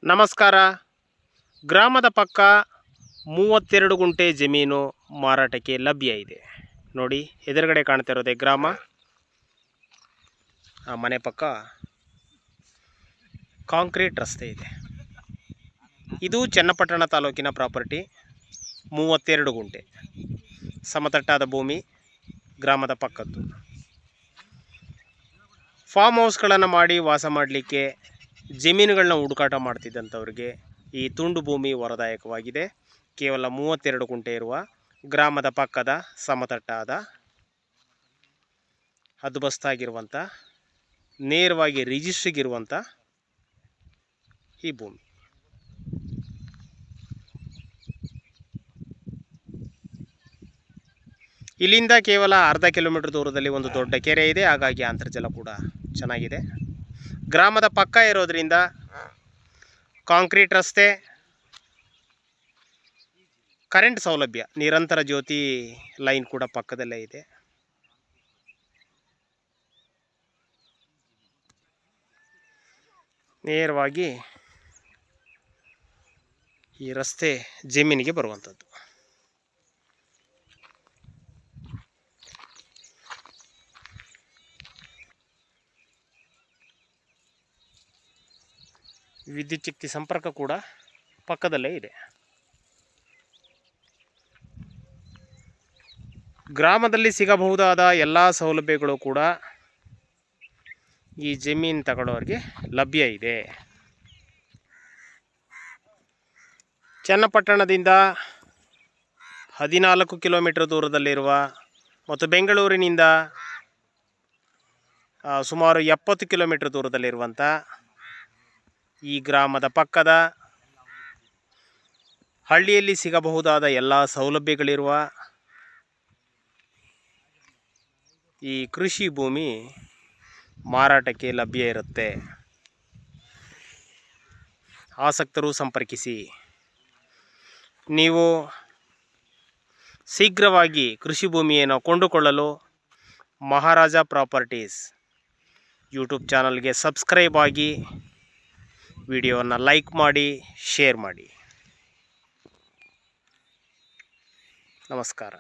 ನಮಸ್ಕಾರ. ಗ್ರಾಮದ ಪಕ್ಕ 32 ಗುಂಟೆ ಜಮೀನು ಮಾರಾಟಕ್ಕೆ ಲಭ್ಯ ಇದೆ. ನೋಡಿ, ಎದುರುಗಡೆ ಕಾಣ್ತಾ ಇರೋದೇ ಗ್ರಾಮ. ಆ ಮನೆ ಪಕ್ಕ ಕಾಂಕ್ರೀಟ್ ರಸ್ತೆ ಇದೆ. ಇದು ಚನ್ನಪಟ್ಟಣ ತಾಲೂಕಿನ ಪ್ರಾಪರ್ಟಿ. 32 ಗುಂಟೆ ಸಮತಟ್ಟಾದ ಭೂಮಿ, ಗ್ರಾಮದ ಪಕ್ಕದ್ದು. ಫಾರ್ಮ್ ಹೌಸ್ಗಳನ್ನು ಮಾಡಿ ವಾಸ ಮಾಡಲಿಕ್ಕೆ ಜಮೀನುಗಳನ್ನ ಹುಡುಕಾಟ ಮಾಡ್ತಿದ್ದಂಥವ್ರಿಗೆ ಈ ತುಂಡು ಭೂಮಿ ವರದಾಯಕವಾಗಿದೆ. ಕೇವಲ 32 ಗುಂಟೆ ಇರುವ ಗ್ರಾಮದ ಪಕ್ಕದ ಸಮತಟ್ಟಾದ ಹದ್ಬಸ್ತಾಗಿರುವಂಥ, ನೇರವಾಗಿ ರಿಜಿಸ್ಟ್ರಿಗಿರುವಂಥ ಈ ಭೂಮಿ. ಇಲ್ಲಿಂದ ಕೇವಲ ಅರ್ಧ ಕಿಲೋಮೀಟರ್ ದೂರದಲ್ಲಿ ಒಂದು ದೊಡ್ಡ ಕೆರೆ ಇದೆ. ಹಾಗಾಗಿ ಅಂತರ್ಜಲ ಕೂಡ ಚೆನ್ನಾಗಿದೆ. ಗ್ರಾಮದ ಪಕ್ಕ ಇರೋದ್ರಿಂದ ಕಾಂಕ್ರೀಟ್ ರಸ್ತೆ, ಕರೆಂಟ್ ಸೌಲಭ್ಯ, ನಿರಂತರ ಜ್ಯೋತಿ ಲೈನ್ ಕೂಡ ಪಕ್ಕದಲ್ಲೇ ಇದೆ. ನೇರವಾಗಿ ಈ ರಸ್ತೆ ಜಮೀನಿಗೆ ಬರುವಂಥದ್ದು. ವಿದ್ಯುತ್ ಶಕ್ತಿ ಸಂಪರ್ಕ ಕೂಡ ಪಕ್ಕದಲ್ಲೇ ಇದೆ. ಗ್ರಾಮದಲ್ಲಿ ಸಿಗಬಹುದಾದ ಎಲ್ಲ ಸೌಲಭ್ಯಗಳು ಕೂಡ ಈ ಜಮೀನು ತಗೊಳ್ಳೋರಿಗೆ ಲಭ್ಯ ಇದೆ. ಚನ್ನಪಟ್ಟಣದಿಂದ 14 ಕಿಲೋಮೀಟರ್ ದೂರದಲ್ಲಿರುವ ಮತ್ತು ಬೆಂಗಳೂರಿನಿಂದ ಸುಮಾರು 70 ಕಿಲೋಮೀಟರ್ ದೂರದಲ್ಲಿರುವಂಥ ಈ ಗ್ರಾಮದ ಪಕ್ಕದ ಹಳ್ಳಿಯಲ್ಲಿ ಸಿಗಬಹುದಾದ ಎಲ್ಲ ಸೌಲಭ್ಯಗಳಿರುವ ಈ ಕೃಷಿ ಭೂಮಿ ಮಾರಾಟಕ್ಕೆ ಲಭ್ಯ ಇರುತ್ತೆ. ಆಸಕ್ತರು ಸಂಪರ್ಕಿಸಿ. ನೀವು ಶೀಘ್ರವಾಗಿ ಕೃಷಿ ಭೂಮಿಯನ್ನು ಕೊಂಡುಕೊಳ್ಳಲು ಮಹಾರಾಜ ಪ್ರಾಪರ್ಟೀಸ್ ಯೂಟ್ಯೂಬ್ ಚಾನಲ್ಗೆ ಸಬ್ಸ್ಕ್ರೈಬ್ ಆಗಿ, ವಿಡಿಯೋವನ್ನು ಲೈಕ್ ಮಾಡಿ, ಶೇರ್ ಮಾಡಿ. ನಮಸ್ಕಾರ.